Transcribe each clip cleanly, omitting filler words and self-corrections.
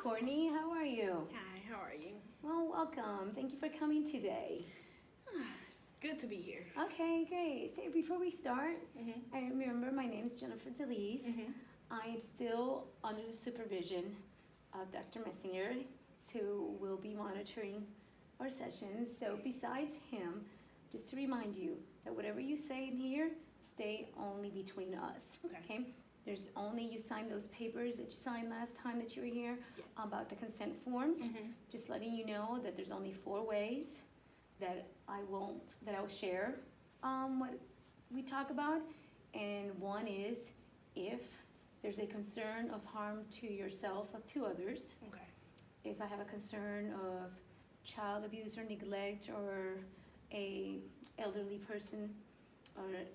Courtney. How are you? Hi, how are you? Well, welcome. Thank you for coming today. It's good to be here. Okay, great. So before we start, Mhm. I remember my name is Jennifer DeLeese. Mhm. I am still under the supervision of Dr. Messinger, who will be monitoring our sessions. So besides him, just to remind you that whatever you say in here, stay only between us. Okay. There's only, you signed those papers that you signed last time that you were here Yes. about the consent forms. Mhm. Just letting you know that there's only 4 ways that I'll share what we talk about. And one is if there's a concern of harm to yourself or to others. Okay. If I have a concern of child abuse or neglect or a elderly person or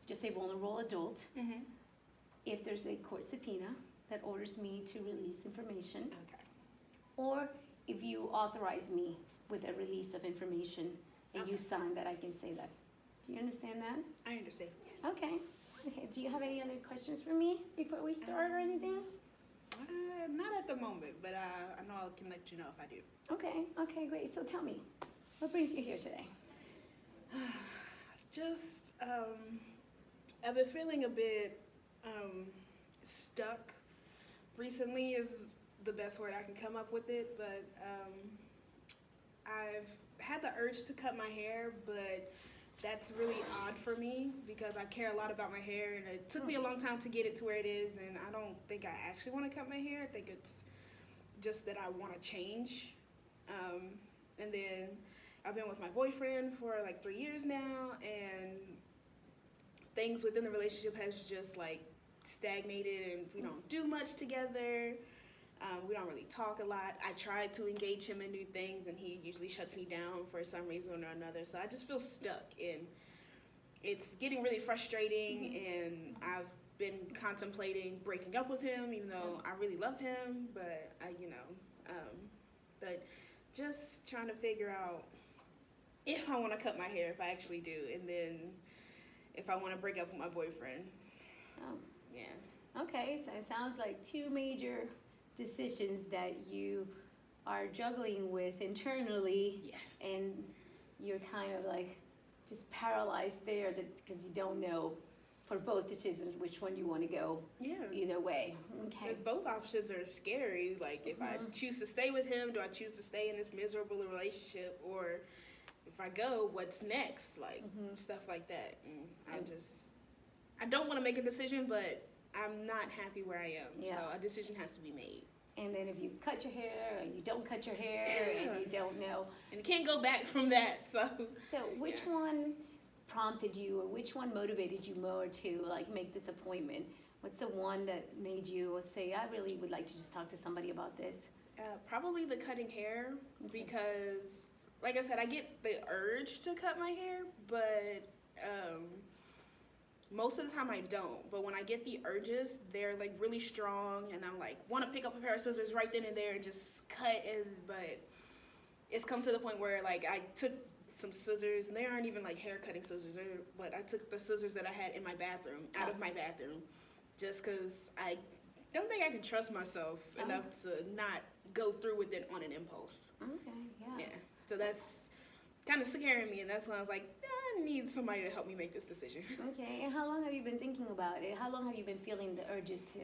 just a vulnerable adult. Mhm. If there's a court subpoena that orders me to release information, Okay. or if you authorize me with a release of information and you Okay. sign that, I can say that. Do you understand that? I understand. Yes. Okay. Okay. Do you have any other questions for me before we start or anything? Not at the moment, but I know I can let you know if I do. Okay. Okay, great. So tell me, what brings you here today? Just, I've been feeling a bit stuck recently is the best word I can come up with it, but I've had the urge to cut my hair, but that's really odd for me because I care a lot about my hair and it took me a long time to get it to where it is, and I don't think I actually want to cut my hair. I think it's just that I want to change. And then I've been with my boyfriend for like 3 years now, and things within the relationship has just like stagnated, and we don't do much together. We don't really talk a lot. I try to engage him in new things, and he usually shuts me down for some reason or another. So I just feel stuck, and it's getting really frustrating. And I've been contemplating breaking up with him, even though I really love him. But but just trying to figure out if I want to cut my hair, if I actually do, and then if I want to break up with my boyfriend. Oh, Yeah. okay. So it sounds like 2 major decisions that you are juggling with internally. Yes. And you're kind of like just paralyzed there because you don't know for both decisions which one you want to go Yeah. either way. Okay. Because both options are scary. Like, if I choose to stay with him, do I choose to stay in this miserable relationship? Or if I go, what's next? Like, stuff like that. And I don't want to make a decision, but I'm not happy where I am. Yeah. So a decision has to be made. And then if you cut your hair and you don't cut your hair and you don't know. And you can't go back from that. So Which one prompted you or which one motivated you more to like make this appointment? What's the one that made you say, I really would like to just talk to somebody about this? probably the cutting hair, because, like I said, I get the urge to cut my hair, but most of the time I don't. But when I get the urges, they're like really strong, and I'm like want to pick up a pair of scissors right then and there and just cut. But it's come to the point where like I took some scissors, and they aren't even like hair cutting scissors, but I took the scissors that I had in my bathroom out of my bathroom, just because I don't think I can trust myself enough to not go through with it on an impulse. Okay, yeah. Yeah. So that's kind of scaring me, and that's when I was like, I need somebody to help me make this decision. Okay, and how long have you been thinking about it? How long have you been feeling the urges to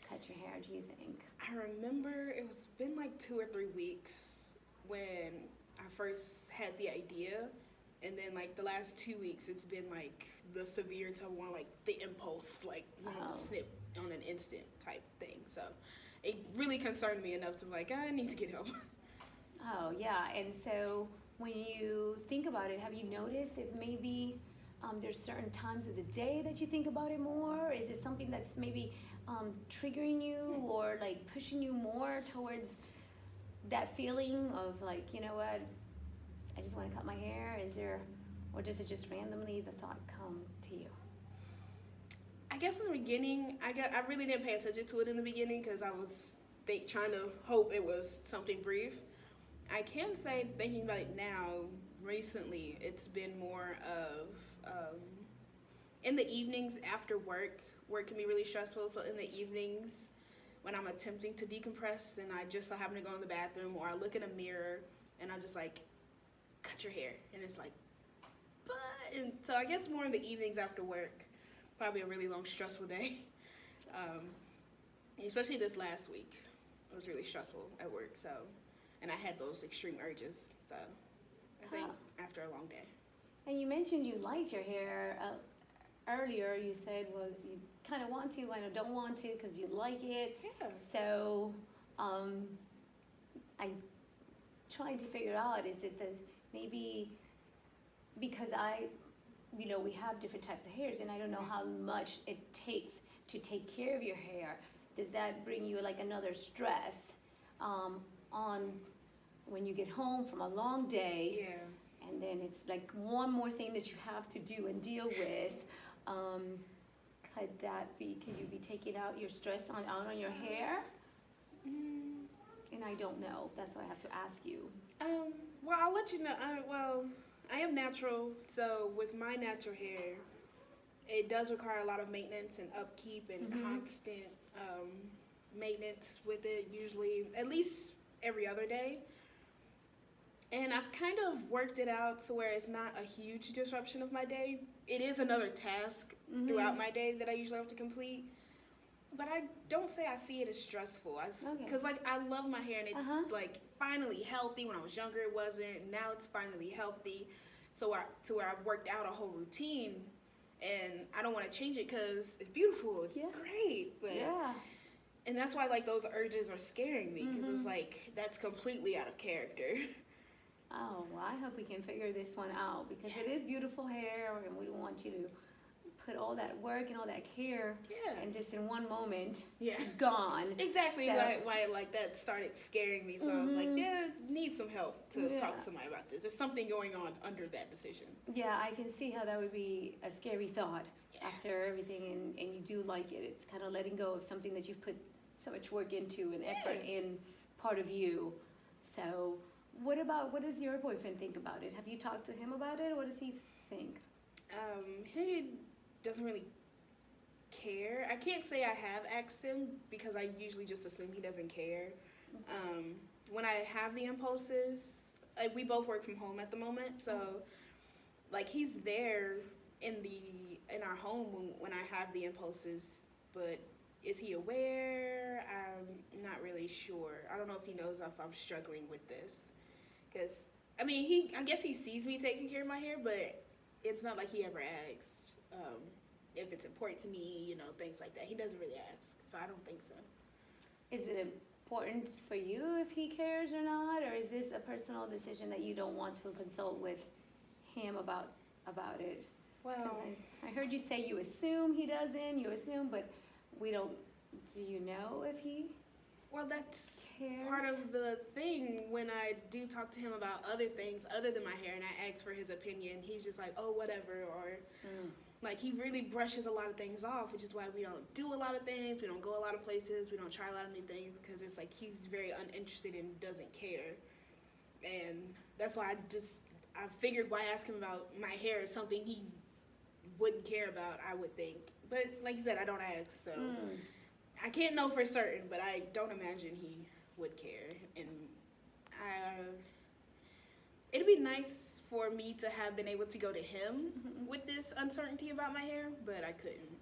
cut your hair, do you think? I remember it was been like 2 or 3 weeks when I first had the idea, and then like the last 2 weeks it's been like the severe to one, like the impulse, like snip on an instant type thing. So it really concerned me enough to like, I need to get help. Oh, yeah, and so when you think about it, have you noticed if maybe there's certain times of the day that you think about it more? Is it something that's maybe triggering you or like pushing you more towards that feeling of like, you know what, I just want to cut my hair? Or does it just randomly the thought come to you? I guess in the beginning, I really didn't pay attention to it in the beginning because I was trying to hope it was something brief. I can say, thinking about it now, recently, it's been more of in the evenings after work. Work can be really stressful, so in the evenings, when I'm attempting to decompress and I just so happen to go in the bathroom, or I look in a mirror and I'm just like, cut your hair. And it's like, but, and so I guess more in the evenings after work, probably a really long, stressful day. Especially this last week, it was really stressful at work, so, and I had those extreme urges, so I think after a long day. And you mentioned you liked your hair earlier. You said, well, you kind of want to and don't want to because you like it. Yeah. So I trying to figure out, is it that maybe because we have different types of hairs, and I don't know how much it takes to take care of your hair. Does that bring you like another stress on when you get home from a long day? Yeah. And then it's like one more thing that you have to do and deal with. Can you be taking out your stress out on your hair? And I don't know. That's why I have to ask you. Well, I'll let you know. I am natural, so with my natural hair, it does require a lot of maintenance and upkeep and constant maintenance with it, usually at least every other day. And I've kind of worked it out to where it's not a huge disruption of my day. It is another task throughout my day that I usually have to complete. But I don't say I see it as stressful. Because, I love my hair, and it's, finally healthy. When I was younger, it wasn't. Now it's finally healthy. So to where I've worked out a whole routine, and I don't want to change it because it's beautiful. It's great. But, and that's why, those urges are scaring me, because it's that's completely out of character. Oh, well, I hope we can figure this one out, because it is beautiful hair, and we don't want you to put all that work and all that care and just in one moment gone. Exactly. So, why that started scaring me. So I was like, need some help to talk to somebody about this. There's something going on under that decision. Yeah, I can see how that would be a scary thought after everything, and you do like it. It's kind of letting go of something that you've put so much work into and effort in, part of you. So what does your boyfriend think about it? Have you talked to him about it? What does he think? He doesn't really care. I can't say I have asked him, because I usually just assume he doesn't care. When I have the impulses, we both work from home at the moment, so he's there in our home when I have the impulses, but is he aware? I'm not really sure. I don't know if he knows if I'm struggling with this, because I guess he sees me taking care of my hair, but it's not like he ever asked if it's important to me, things like that. He doesn't really ask, so I don't think so. Is it important for you if he cares or not, or is this a personal decision that you don't want to consult with him about it? Well, I heard you say you assume he doesn't, but we don't. Do you know if he that's cares? Part of the thing. When I do talk to him about other things other than my hair, and I ask for his opinion, he's just like, oh, whatever, or he really brushes a lot of things off, which is why we don't do a lot of things, we don't go a lot of places, we don't try a lot of new things, because it's he's very uninterested and doesn't care. And that's why I figured, why ask him about my hair, something he wouldn't care about, I would think. But like you said, I don't ask, so I can't know for certain, but I don't imagine he would care. And it'd be nice for me to have been able to go to him with this uncertainty about my hair, but I couldn't.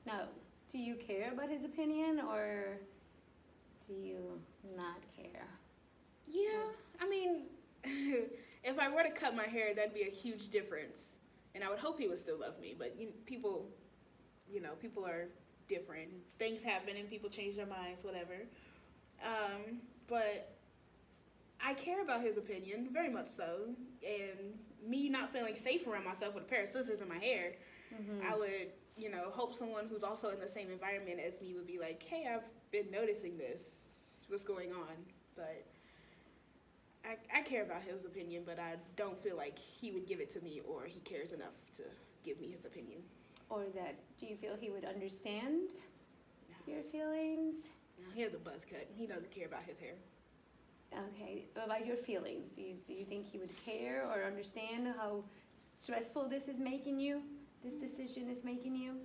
No. Do you care about his opinion, or do you not care? Yeah, if I were to cut my hair, that'd be a huge difference. And I would hope he would still love me, but people are different. Things happen and people change their minds, whatever. But I care about his opinion, very much so. And me not feeling safe around myself with a pair of scissors in my hair, I would, hope someone who's also in the same environment as me would be like, hey, I've been noticing this. What's going on? But I care about his opinion, but I don't feel like he would give it to me, or he cares enough to give me his opinion. Or do you feel he would understand your feelings? No, he has a buzz cut. He doesn't care about his hair. Okay, about your feelings, do you think he would care or understand how stressful this is making you? This decision is making you?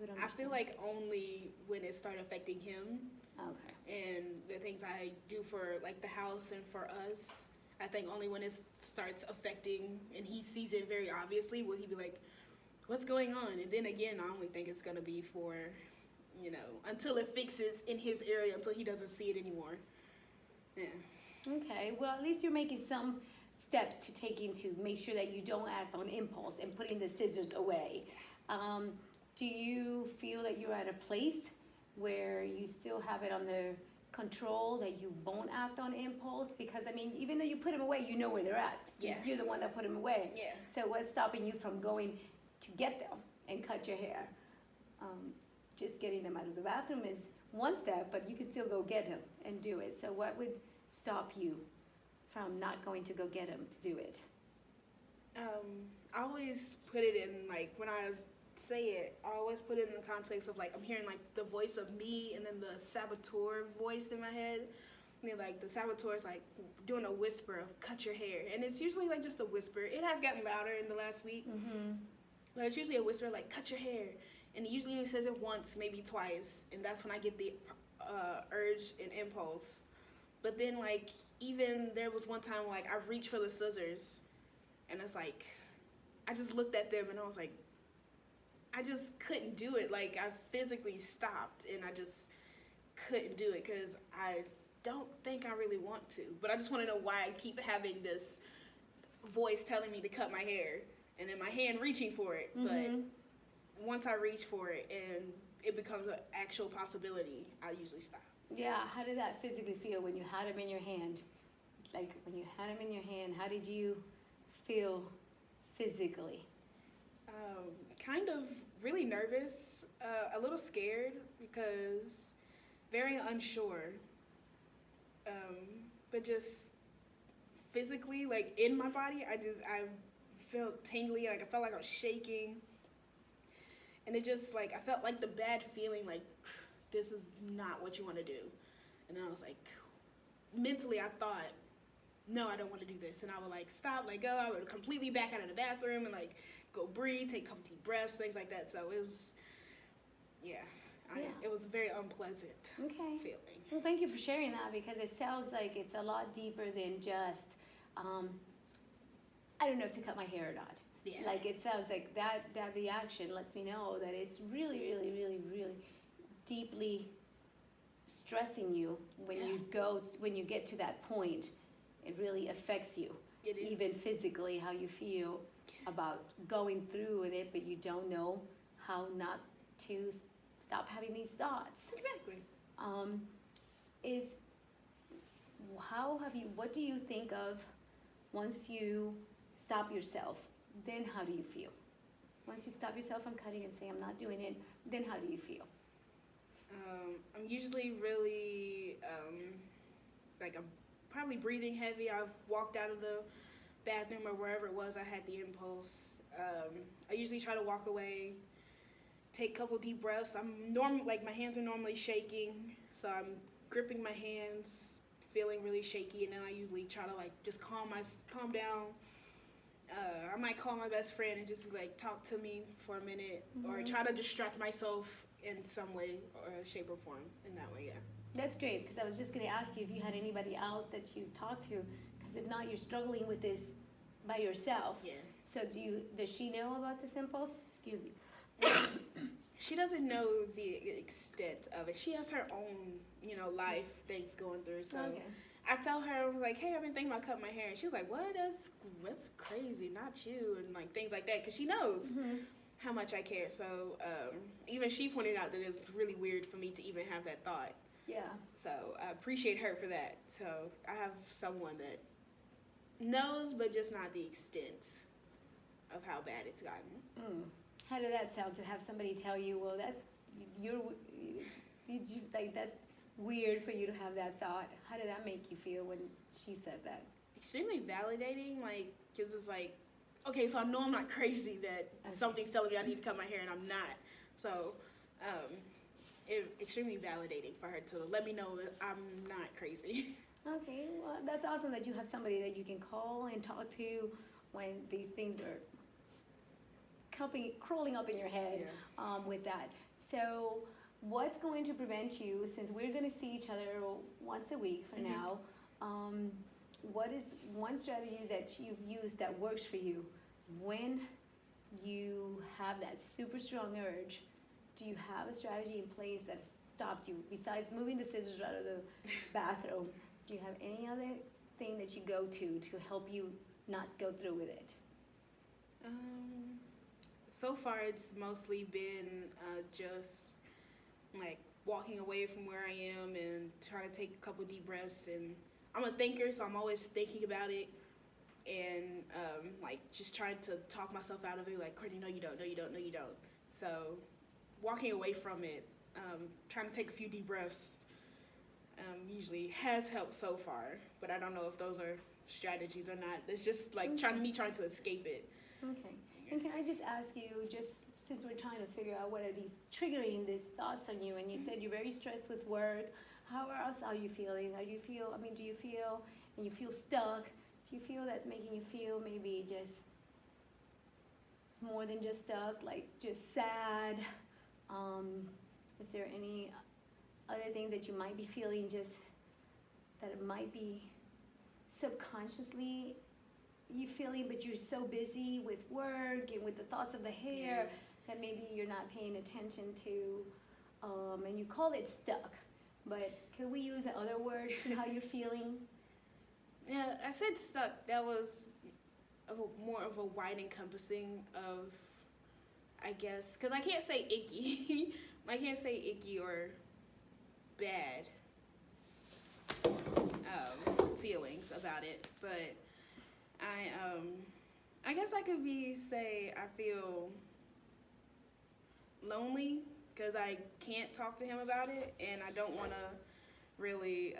would I understand. feel like only when it started affecting him Okay. and the things I do for like the house and for us. I think only when it starts affecting and he sees it very obviously will he be like, "What's going on?" And then again, I only think it's gonna be for, until it fixes in his area, until he doesn't see it anymore. Yeah. Okay, well, at least you're making some steps to taking to make sure that you don't act on impulse and putting the scissors away. Do you feel that you're at a place where you still have it under control, that you won't act on impulse? Because, I mean, even though you put them away, you know where they're at, since Yeah. you're the one that put them away. Yeah. So what's stopping you from going to get them and cut your hair? Just getting them out of the bathroom is one step, but you can still go get them and do it. So what would stop you from not going to go get them to do it? I always put it in, like, when I say it, I always put it in the context of, like, I'm hearing, like, the voice of me and then the saboteur voice in my head. And then, like, the saboteur is, like, doing a whisper of cut your hair. And it's usually, like, just a whisper. It has gotten louder in the last week. Mm-hmm. But it's usually a whisper, like, cut your hair. And he usually only says it once, maybe twice. And that's when I get the urge and impulse. But then, like, even there was one time, like, I reached for the scissors. And it's like, I just looked at them and I was like, I just couldn't do it. Like, I physically stopped and I just couldn't do it because I don't think I really want to. But I just want to know why I keep having this voice telling me to cut my hair and then my hand reaching for it. Mm-hmm. But once I reach for it and it becomes an actual possibility, I usually stop. Yeah, how did that physically feel when you had them in your hand? Like, when you had them in your hand, how did you feel physically? Kind of really nervous, a little scared because very unsure. But just physically, like in my body, I felt tingly, like I felt like I was shaking. And it just like, I felt like the bad feeling, like this is not what you want to do. And then I was like, mentally I thought, no, I don't want to do this. And I would like stop, let go. I would completely back out of the bathroom and like go breathe, take a couple deep breaths, things like that. So it was, it was very unpleasant Okay. feeling. Well, thank you for sharing that, because it sounds like it's a lot deeper than just, I don't know if to cut my hair or not. Yeah. Like, it sounds like that reaction lets me know that it's really, really, really, really deeply stressing you when you get to that point. It really affects you, It is. even physically, how you feel about going through with it, but you don't know how not to stop having these thoughts. Exactly. What do you think of once you stop yourself? Then how do you feel? Once you stop yourself from cutting and say, I'm not doing it, then how do you feel? I'm usually really, I'm probably breathing heavy. I've walked out of the bathroom or wherever it was I had the impulse. I usually try to walk away, take a couple deep breaths. My hands are normally shaking, so I'm gripping my hands, feeling really shaky, and then I usually try to like just calm down. I might call my best friend and just like talk to me for a minute, or try to distract myself in some way or shape or form in that way. Yeah. That's great, because I was just going to ask you if you had anybody else that you talked to, because if not, you're struggling with this by yourself. Yeah. So does she know about this impulse? Excuse me. She doesn't know the extent of it. She has her own, life things going through. So Okay. I tell her, I was like, hey, I've been thinking about cutting my hair. And she was like, what? That's crazy, not you, and like things like that, because she knows how much I care. So even she pointed out that it's really weird for me to even have that thought. Yeah. So I appreciate her for that. So I have someone that knows, but just not the extent of how bad it's gotten. How did that sound to have somebody tell you, well, that's weird for you to have that thought? How did that make you feel when she said that? Extremely validating, like, because it's like, okay, so I know I'm not crazy that Okay. something's telling me I need to cut my hair and I'm not. So extremely validating for her to let me know that I'm not crazy. Okay, well, that's awesome that you have somebody that you can call and talk to when these things are crawling up in your head with that. So, what's going to prevent you, since we're going to see each other once a week for Mhm. now, what is one strategy that you've used that works for you when you have that super strong urge? Do you have a strategy in place that stops you besides moving the scissors out of the bathroom? Do you have any other thing that you go to help you not go through with it? Um, so far, it's mostly been just like walking away from where I am and trying to take a couple deep breaths. And I'm a thinker, so I'm always thinking about it and like just trying to talk myself out of it. Like, Courtney, no, you don't, no, you don't, no, you don't. So walking away from it, trying to take a few deep breaths usually has helped so far. But I don't know if those are strategies or not. It's just like trying to escape it. Okay. And can I just ask you, just since we're trying to figure out what are these triggering these thoughts on you, and you said you're very stressed with work, how else are you feeling? Do you feel, and you feel stuck, do you feel that's making you feel maybe just more than just stuck, like just sad? Is there any other things that you might be feeling, just that it might be subconsciously you feeling, but you're so busy with work and with the thoughts of the hair that maybe you're not paying attention to, and you call it stuck, but could we use other words to how you're feeling? Yeah, I said stuck. That was more of a wide encompassing of, I guess, because I can't say icky. I can't say icky or bad feelings about it, but I guess I could say I feel lonely because I can't talk to him about it, and I don't want to really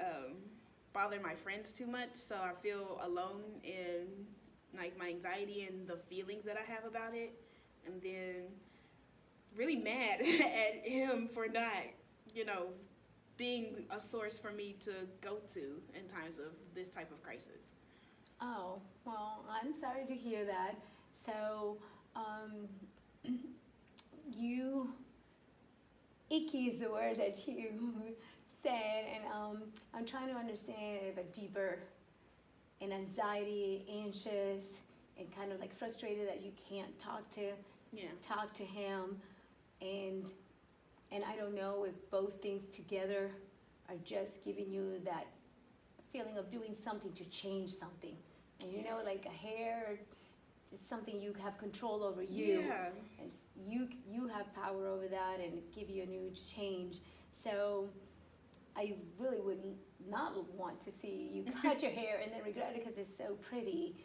bother my friends too much, so I feel alone in like my anxiety and the feelings that I have about it, and then really mad at him for not, being a source for me to go to in times of this type of crisis. Oh, well, I'm sorry to hear that. So, icky is the word that you said, and I'm trying to understand it a bit deeper. And anxiety, anxious, and kind of like frustrated that you can't talk to him, and I don't know if both things together are just giving you that feeling of doing something to change something. And like a hair is something you have control over you. Yeah. And you have power over that and give you a new change. So I really would not want to see you cut your hair and then regret it because it's so pretty.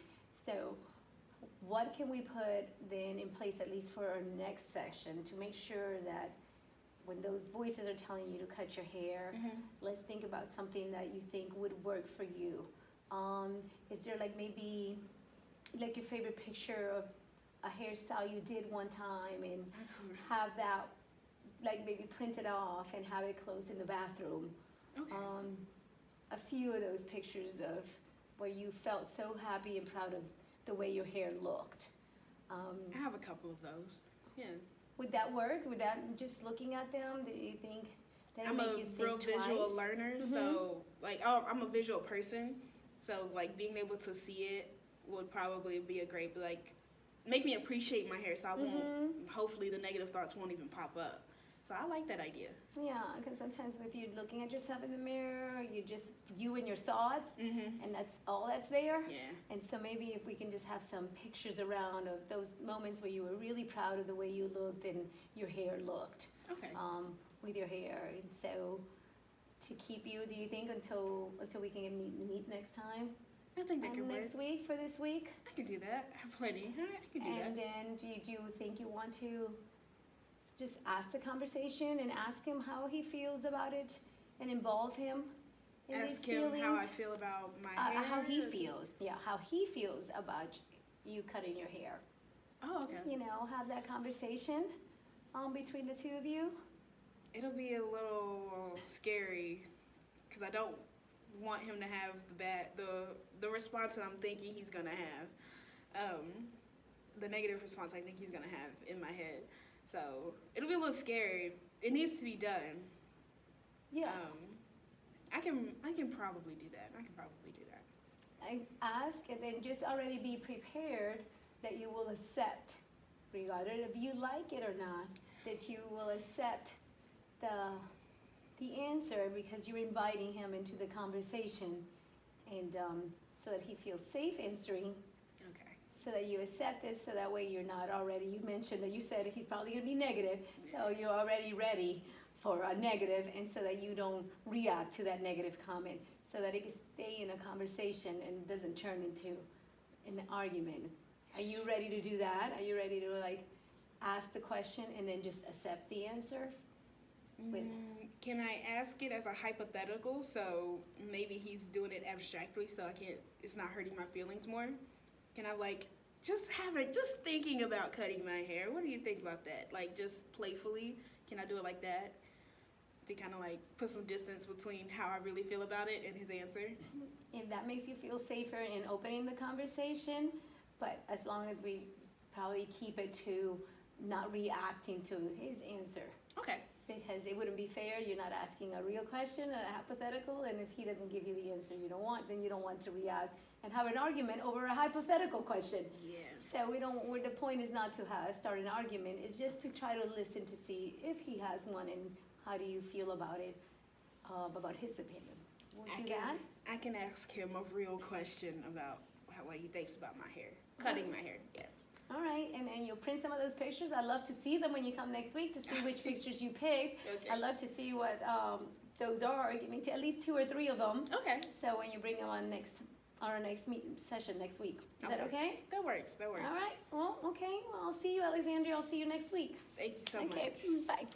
So what can we put then in place, at least for our next session, to make sure that when those voices are telling you to cut your hair, let's think about something that you think would work for you. Is there like maybe like your favorite picture of a hairstyle you did one time, and have that like maybe print it off and have it closed in the bathroom? Okay. A few of those pictures of where you felt so happy and proud of the way your hair looked. I have a couple of those. Yeah. Would that work? Would that, just looking at them, do you think that I'm make a you think real twice? visual learner, so like I'm a visual person, so like being able to see it would probably be a great, like, make me appreciate my hair, so I won't. Hopefully, the negative thoughts won't even pop up. So I like that idea. Yeah, because sometimes if you're looking at yourself in the mirror, you and your thoughts, and that's all that's there. Yeah. And so maybe if we can just have some pictures around of those moments where you were really proud of the way you looked and your hair looked. Okay. With your hair. And so to keep you, do you think until we can meet next time? I think that could work. Next week, for this week? I can do that. I have plenty. I can do that. And then do you think you want to just ask the conversation and ask him how he feels about it and involve him in Ask these him feelings? how I feel about my hair. How he feels. Yeah, how he feels about you cutting your hair. Oh, okay. Have that conversation between the two of you. It'll be a little scary because I don't want him to have the response that I'm thinking he's gonna have, the negative response I think he's gonna have in my head. So it'll be a little scary, it needs to be done. Yeah. I can probably do that. I ask and then just already be prepared that you will accept, regardless if you like it or not, that you will accept the answer because you're inviting him into the conversation, and so that he feels safe answering, Okay. so that you accept it, so that way you're not already, you mentioned that you said he's probably gonna be negative, so you're already ready for a negative, and so that you don't react to that negative comment, so that it can stay in a conversation and doesn't turn into an argument. Are you ready to do that? Are you ready to ask the question and then just accept the answer? Can I ask it as a hypothetical? So maybe he's doing it abstractly, so it's not hurting my feelings more. Can I just thinking about cutting my hair? What do you think about that? Just playfully, can I do it like that? To kind of put some distance between how I really feel about it and his answer. If that makes you feel safer in opening the conversation, but as long as we probably keep it to not reacting to his answer. Okay. Because it wouldn't be fair, you're not asking a real question, a hypothetical, and if he doesn't give you the answer you don't want, then you don't want to react and have an argument over a hypothetical question. Yeah. So the point is not to start an argument, it's just to try to listen to see if he has one and how do you feel about it, about his opinion. We'll do that. I can ask him a real question about what he thinks about my hair. Cutting my hair, yes. All right, and then you'll print some of those pictures. I'd love to see them when you come next week to see which pictures you picked. Okay. I'd love to see what those are. Give me at least 2 or 3 of them. Okay. So when you bring them on our next session next week. Is that okay? That works. All right. Well, okay. Well, I'll see you, Alexandria. I'll see you next week. Thank you so much. Okay. Bye.